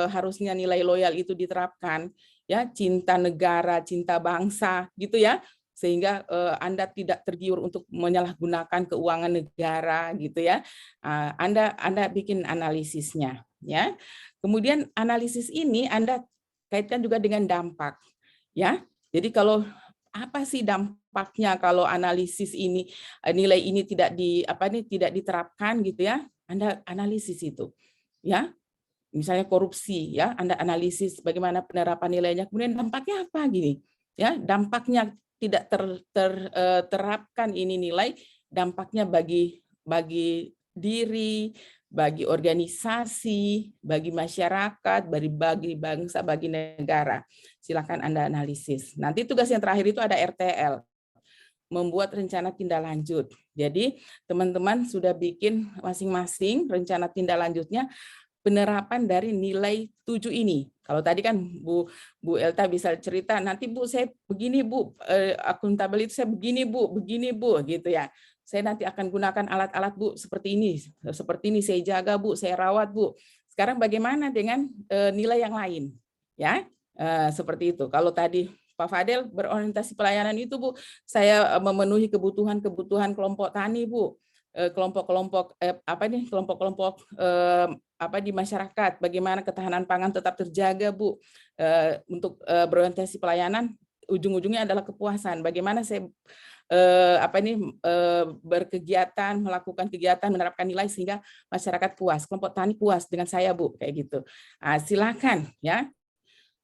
harusnya nilai loyal itu diterapkan, ya, cinta negara, cinta bangsa, gitu ya, sehingga Anda tidak tergiur untuk menyalahgunakan keuangan negara, gitu ya. Anda bikin analisisnya, ya. Kemudian analisis ini Anda kaitkan juga dengan dampak, ya. Jadi kalau apa sih dampaknya kalau analisis ini, nilai ini tidak diterapkan, gitu ya. Anda analisis itu, ya. Misalnya korupsi, ya, Anda analisis bagaimana penerapan nilainya, kemudian dampaknya apa gini, ya, dampaknya tidak terapkan ini nilai, dampaknya bagi diri, bagi organisasi, bagi masyarakat, bagi bangsa, bagi negara. Silakan Anda analisis. Nanti tugas yang terakhir itu ada RTL, membuat rencana tindak lanjut. Jadi teman-teman sudah bikin masing-masing rencana tindak lanjutnya, penerapan dari nilai 7 ini. Kalau tadi kan Bu Elta bisa cerita, nanti Bu saya begini Bu, akuntabel itu saya begini Bu, gitu ya. Saya nanti akan gunakan alat-alat Bu seperti ini saya jaga Bu, saya rawat Bu. Sekarang bagaimana dengan nilai yang lain? Ya, seperti itu. Kalau tadi Pak Fadel berorientasi pelayanan itu Bu, saya memenuhi kebutuhan kelompok tani Bu. Kelompok-kelompok di masyarakat, bagaimana ketahanan pangan tetap terjaga Bu. Untuk berorientasi pelayanan, ujung-ujungnya adalah kepuasan. Bagaimana saya berkegiatan, melakukan kegiatan, menerapkan nilai sehingga masyarakat puas, kelompok tani puas dengan saya Bu, kayak gitu. Silakan ya.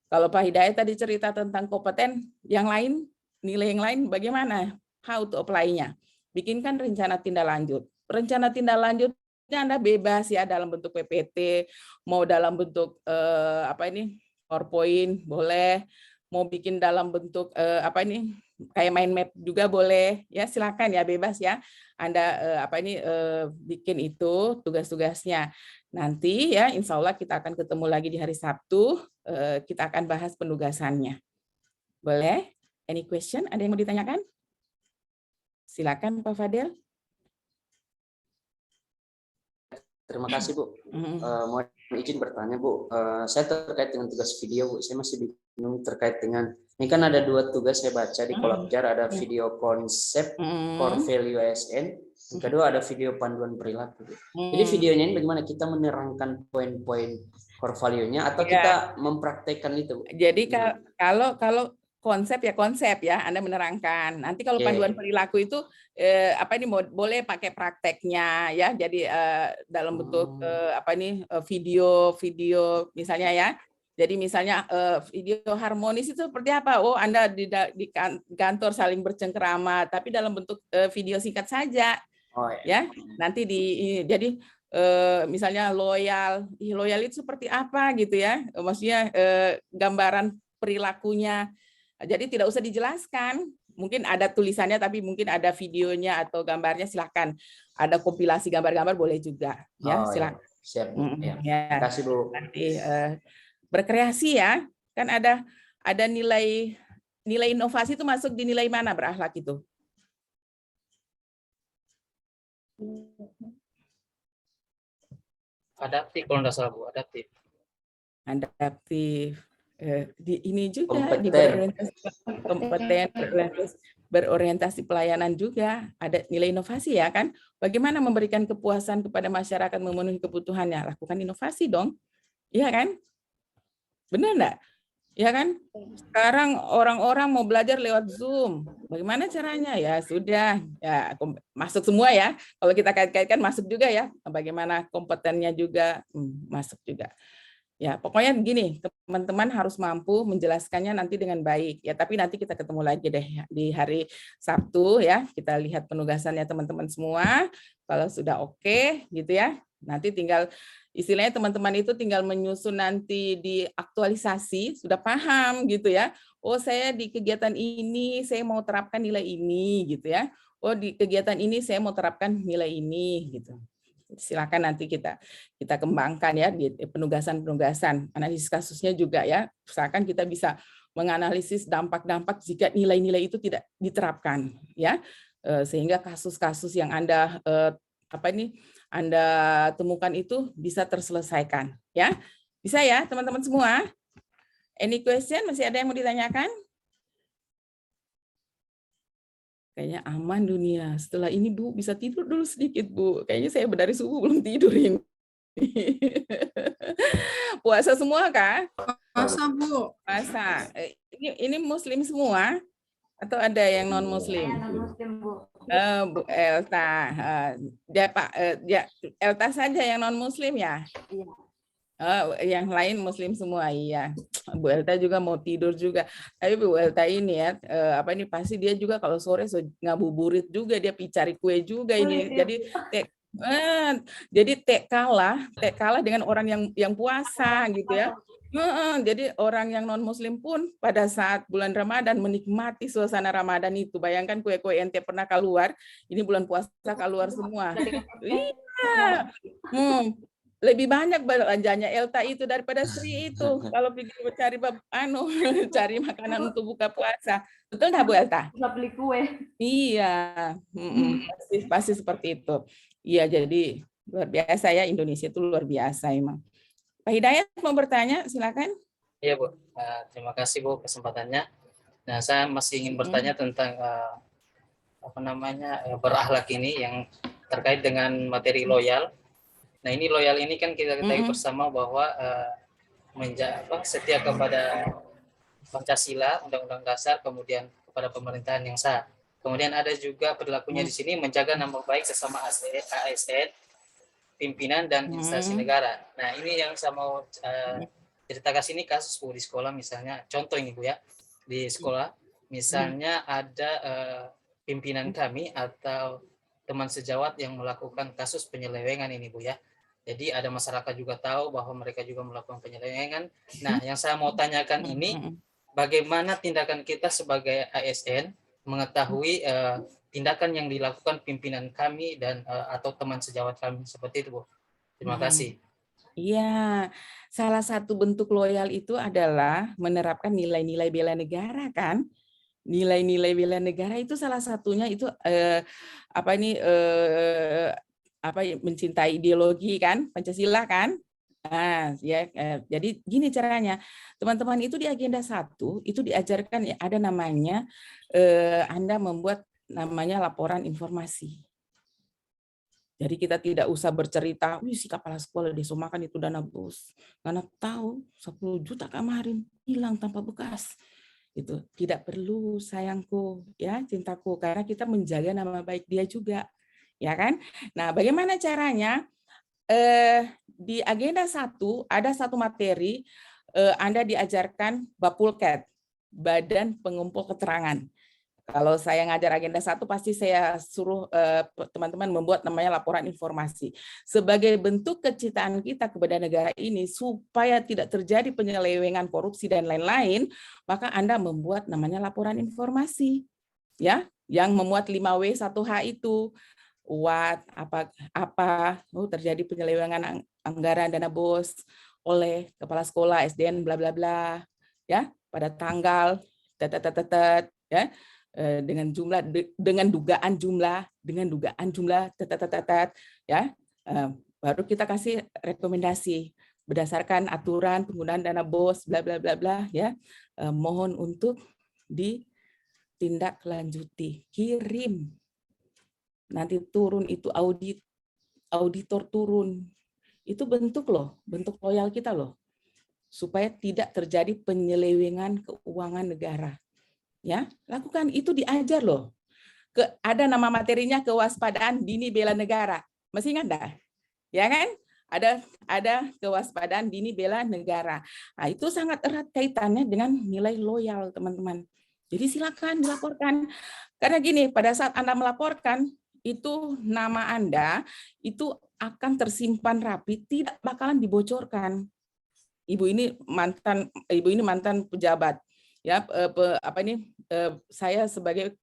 Kalau Pak Hidayat tadi cerita tentang kompeten, yang lain, nilai yang lain bagaimana? How to apply-nya? Bikinkan rencana tindak lanjut. Rencana tindak lanjutnya Anda bebas ya, dalam bentuk PPT, mau dalam bentuk PowerPoint boleh, mau bikin dalam bentuk kayak mind map juga boleh ya, silakan ya, bebas ya. Anda bikin itu tugas-tugasnya. Nanti ya insya Allah kita akan ketemu lagi di hari Sabtu, kita akan bahas penugasannya. Boleh? Any question? Ada yang mau ditanyakan? Silakan Pak Fadel. Terima kasih Bu. Mohon izin bertanya Bu. Saya terkait dengan tugas video Bu. Saya masih bingung terkait dengan, ini kan ada 2 tugas saya baca di Kolabjar, ada video konsep core value ASN, yang kedua ada video panduan perilaku. Jadi videonya ini bagaimana kita menerangkan poin-poin core value-nya atau kita mempraktekkan itu Bu? Jadi kalau konsep ya Anda menerangkan. Nanti kalau panduan perilaku itu boleh pakai prakteknya ya. Jadi dalam bentuk video misalnya ya. Jadi misalnya video harmonis itu seperti apa? Oh, Anda di kantor saling bercengkerama, tapi dalam bentuk video singkat saja. Oh, ya. Nanti jadi misalnya loyal itu seperti apa gitu ya. Maksudnya gambaran perilakunya. Jadi tidak usah dijelaskan, mungkin ada tulisannya tapi mungkin ada videonya atau gambarnya, silahkan. Ada kompilasi gambar-gambar boleh juga, ya silahkan. Siap Bu. Ya. Ya. Terima kasih Bu. Nanti berkreasi ya, kan ada nilai inovasi itu masuk di nilai mana berakhlak itu? Adaptif kalau nggak salah Bu, adaptif. Di ini juga Kompeten. berorientasi pelayanan juga ada nilai inovasi ya kan, bagaimana memberikan kepuasan kepada masyarakat, memenuhi kebutuhannya, lakukan inovasi dong, iya kan, benar enggak ya kan? Sekarang orang-orang mau belajar lewat Zoom, bagaimana caranya? Ya sudah ya, masuk semua ya, kalau kita kait-kaitkan masuk juga ya, bagaimana kompetennya juga masuk juga. Ya, pokoknya begini, teman-teman harus mampu menjelaskannya nanti dengan baik. Ya, tapi nanti kita ketemu lagi deh di hari Sabtu ya. Kita lihat penugasannya teman-teman semua. Kalau sudah oke, gitu ya. Nanti tinggal istilahnya teman-teman itu tinggal menyusun nanti di aktualisasi, sudah paham gitu ya. Oh, saya di kegiatan ini saya mau terapkan nilai ini gitu ya. Oh, di kegiatan ini saya mau terapkan nilai ini gitu. Silakan nanti kita kembangkan ya di penugasan, analisis kasusnya juga ya. Misalkan kita bisa menganalisis dampak-dampak jika nilai-nilai itu tidak diterapkan ya, sehingga kasus-kasus yang Anda Anda temukan itu bisa terselesaikan ya. Bisa ya teman-teman semua? Any question? Masih ada yang mau ditanyakan? Kayaknya aman dunia. Setelah ini Bu bisa tidur dulu sedikit Bu. Kayaknya saya dari subuh belum tidur ini. Puasa semua kah? Puasa Bu. Puasa. Ini Muslim semua atau ada yang non Muslim? Bu Elta. Ya Pak. Ya Elta saja yang non Muslim ya. Yang lain Muslim semua, iya. Bu Elta juga mau tidur juga. Tapi Bu Elta ini ya, pasti dia juga kalau sore ngabuburit juga, dia cari kue juga ini. Jadi tek kalah dengan orang yang puasa gitu ya. Jadi orang yang non Muslim pun pada saat bulan Ramadan menikmati suasana Ramadan itu. Bayangkan kue-kue ente pernah keluar, ini bulan puasa keluar semua. Iya. Lebih banyak belanjanya Elta itu daripada Sri itu kalau pergi cari makanan untuk buka puasa. Betul nggak Bu Elta? Bisa beli kue. Iya, pasti seperti itu. Iya, jadi luar biasa ya, Indonesia itu luar biasa emang. Pak Hidayat mau bertanya, silakan. Iya Bu, terima kasih Bu kesempatannya. Nah, saya masih ingin bertanya tentang berakhlak ini yang terkait dengan materi loyal. Nah, ini loyal ini kan kita ketahui bersama bahwa setia kepada Pancasila, Undang-Undang Dasar, kemudian kepada pemerintahan yang sah. Kemudian ada juga perilakunya di sini menjaga nama baik sesama ASN, pimpinan dan instansi negara. Nah, ini yang saya mau ceritakan sini kasus Bu di sekolah misalnya. Contoh ini Bu ya, di sekolah misalnya ada pimpinan kami atau teman sejawat yang melakukan kasus penyelewengan ini Bu ya. Jadi ada masyarakat juga tahu bahwa mereka juga melakukan penyelewengan. Nah, yang saya mau tanyakan ini, bagaimana tindakan kita sebagai ASN mengetahui tindakan yang dilakukan pimpinan kami dan atau teman sejawat kami seperti itu Bu. Terima kasih. Iya, salah satu bentuk loyal itu adalah menerapkan nilai-nilai bela negara kan. Nilai-nilai bela negara itu salah satunya itu mencintai ideologi kan, Pancasila kan. Nah, ya, jadi gini caranya, teman-teman itu di agenda 1 itu diajarkan ya, ada namanya Anda membuat namanya laporan informasi. Jadi kita tidak usah bercerita, si kepala sekolah disomakan itu dana bos, karena tahu 10 juta kemarin hilang tanpa bekas. Itu tidak perlu sayangku, ya cintaku, karena kita menjaga nama baik dia juga. Ya kan? Nah, bagaimana caranya? Di agenda 1 ada satu materi, Anda diajarkan Bapulket, Badan Pengumpul Keterangan. Kalau saya ngajar agenda 1 pasti saya suruh teman-teman membuat namanya laporan informasi. Sebagai bentuk kecintaan kita kepada negara ini supaya tidak terjadi penyelewengan, korupsi dan lain-lain, maka Anda membuat namanya laporan informasi. Ya, yang memuat 5W 1H itu. Terjadi penyelewengan anggaran dana BOS oleh kepala sekolah SDN bla bla bla ya pada tanggal ya dengan dugaan jumlah ya baru kita kasih rekomendasi berdasarkan aturan penggunaan dana BOS bla bla bla bla ya mohon untuk ditindaklanjuti, kirim. Nanti turun itu auditor turun. Itu bentuk loyal kita loh. Supaya tidak terjadi penyelewengan keuangan negara. Ya, lakukan itu diajar loh. Ada nama materinya kewaspadaan dini bela negara. Masih ingat dah? Ya kan? Ada kewaspadaan dini bela negara. Nah, itu sangat erat kaitannya dengan nilai loyal, teman-teman. Jadi silakan dilaporkan. Karena gini, pada saat Anda melaporkan, itu nama Anda itu akan tersimpan rapi, tidak bakalan dibocorkan. Ibu ini mantan pejabat, ya saya sebagai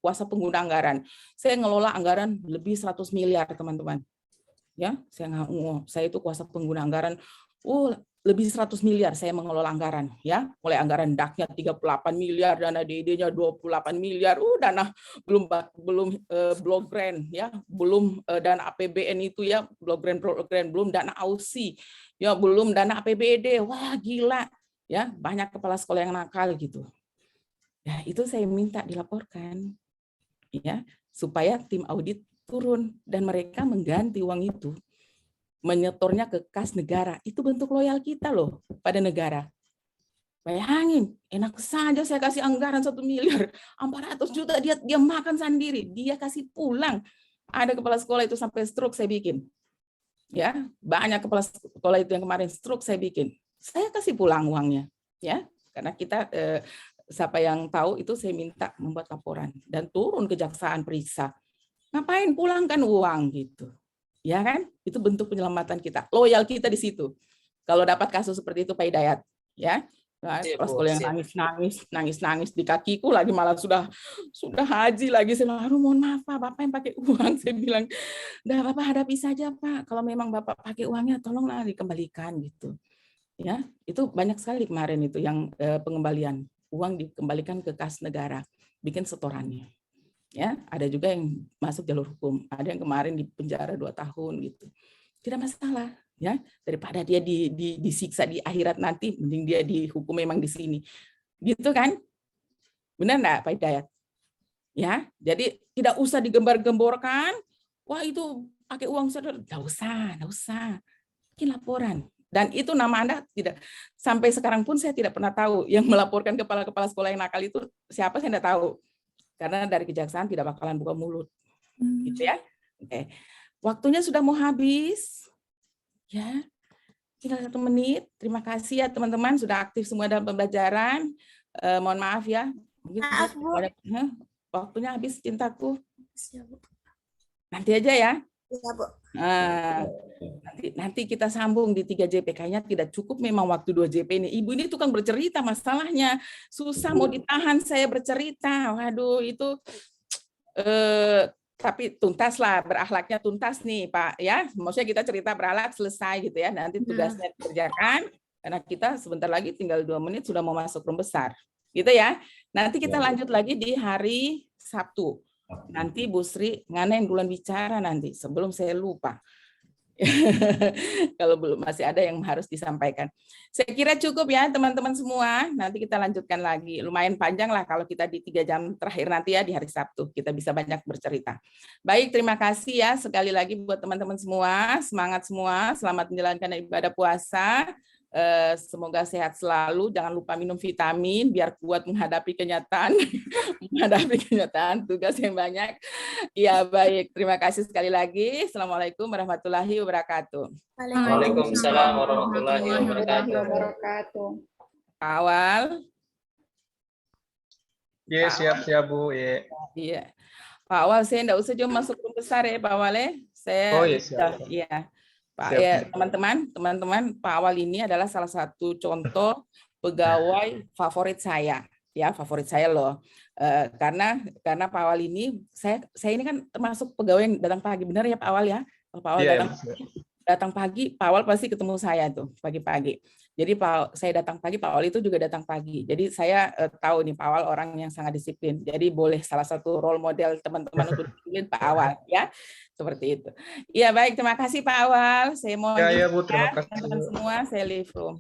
kuasa pengguna anggaran, saya ngelola anggaran lebih 100 miliar teman-teman. ya. Saya itu kuasa pengguna anggaran. Lebih 100 miliar saya mengelola anggaran, ya. Mulai anggaran DAK-nya 38 miliar, dana DD-nya 28 miliar, dana belum block grant, ya, belum dana APBN itu, ya, block grant, belum dana AUSI, ya, belum dana APBD. Wah, gila, ya, banyak kepala sekolah yang nakal gitu. Ya, itu saya minta dilaporkan, ya, supaya tim audit turun dan mereka mengganti uang itu, menyetornya ke kas negara. Itu bentuk loyal kita loh pada negara. Bayangin, enak saja saya kasih anggaran 1 miliar, 400 juta dia makan sendiri, dia kasih pulang. Ada kepala sekolah itu sampai stroke saya bikin. Ya, banyak kepala sekolah itu yang kemarin stroke saya bikin. Saya kasih pulang uangnya, ya. Karena kita siapa yang tahu itu saya minta membuat laporan dan turun kejaksaan periksa. Ngapain pulangkan uang gitu. Ya kan? Itu bentuk penyelamatan kita. Loyal kita di situ. Kalau dapat kasus seperti itu Pak Hidayat, ya. Nah, sekolah yang nangis di kakiku lagi, malah sudah haji lagi. Saya bilang, aduh mohon maaf Pak, Bapak yang pakai uang. Saya bilang, dah Bapak hadapi saja Pak. Kalau memang Bapak pakai uangnya, tolonglah dikembalikan gitu. Ya, itu banyak sekali kemarin itu yang pengembalian uang dikembalikan ke kas negara, bikin setorannya. Ya, ada juga yang masuk jalur hukum, ada yang kemarin di penjara 2 tahun gitu. Tidak masalah, ya. Daripada dia disiksa di akhirat nanti, mending dia dihukum memang di sini. Gitu kan? Benar enggak Pak Hidayat? Ya, jadi tidak usah digembar-gemborkan. Wah, itu pakai uang saudara. Enggak usah. Bikin laporan. Dan itu nama Anda tidak, sampai sekarang pun saya tidak pernah tahu yang melaporkan kepala-kepala sekolah yang nakal itu siapa, saya tidak tahu. Karena dari kejaksaan tidak bakalan buka mulut. Gitu ya. Oke. Waktunya sudah mau habis. Ya. Tinggal 1 menit. Terima kasih ya teman-teman sudah aktif semua dalam pembelajaran. Mohon maaf ya. Mungkin Maaf, Bu. Waktunya habis cintaku. Nanti aja ya. Iya, Bu. Nanti kita sambung di 3JP. Kayaknya tidak cukup memang waktu 2JP ini. Ibu ini tukang bercerita masalahnya. Susah mau ditahan saya bercerita. Waduh, itu tapi tuntas lah, berakhlaknya tuntas nih Pak ya. Maksudnya kita cerita berakhlak selesai gitu ya. Nanti tugasnya dikerjakan karena kita sebentar lagi tinggal 2 menit sudah mau masuk room besar. Gitu ya. Nanti kita lanjut lagi di hari Sabtu. Nanti Bu Sri ngana yang duluan bicara nanti sebelum saya lupa. Kalau belum masih ada yang harus disampaikan. Saya kira cukup ya teman-teman semua. Nanti kita lanjutkan lagi. Lumayan panjang lah kalau kita di 3 jam terakhir nanti ya di hari Sabtu. Kita bisa banyak bercerita. Baik, terima kasih ya sekali lagi buat teman-teman semua. Semangat semua. Selamat menjalankan ibadah puasa. Semoga sehat selalu, jangan lupa minum vitamin biar kuat menghadapi kenyataan tugas yang banyak. Ya baik, terima kasih sekali lagi. Assalamualaikum warahmatullahi wabarakatuh. Waalaikumsalam warahmatullahi wabarakatuh. Awal. Ya, siap Bu. Iya. Pak Awal, saya enggak usah jauh masuk room besar ya Pak Awal ya. Saya siap. Iya. Pak ya, teman-teman, Pak Awal ini adalah salah satu contoh pegawai favorit saya, ya favorit saya loh, karena Pak Awal ini saya ini kan termasuk pegawai yang datang pagi, benar ya Pak Awal ya? Pak Awal datang pagi, Pak Awal pasti ketemu saya tuh pagi-pagi. Jadi saya datang pagi, Pak Awal itu juga datang pagi. Jadi saya tahu nih Pak Awal orang yang sangat disiplin. Jadi boleh salah satu role model teman-teman untuk disiplin Pak Awal ya. Seperti itu. Iya baik, terima kasih Pak Awal. Saya mau Bu, terima kasih teman-teman semua, saya leave room.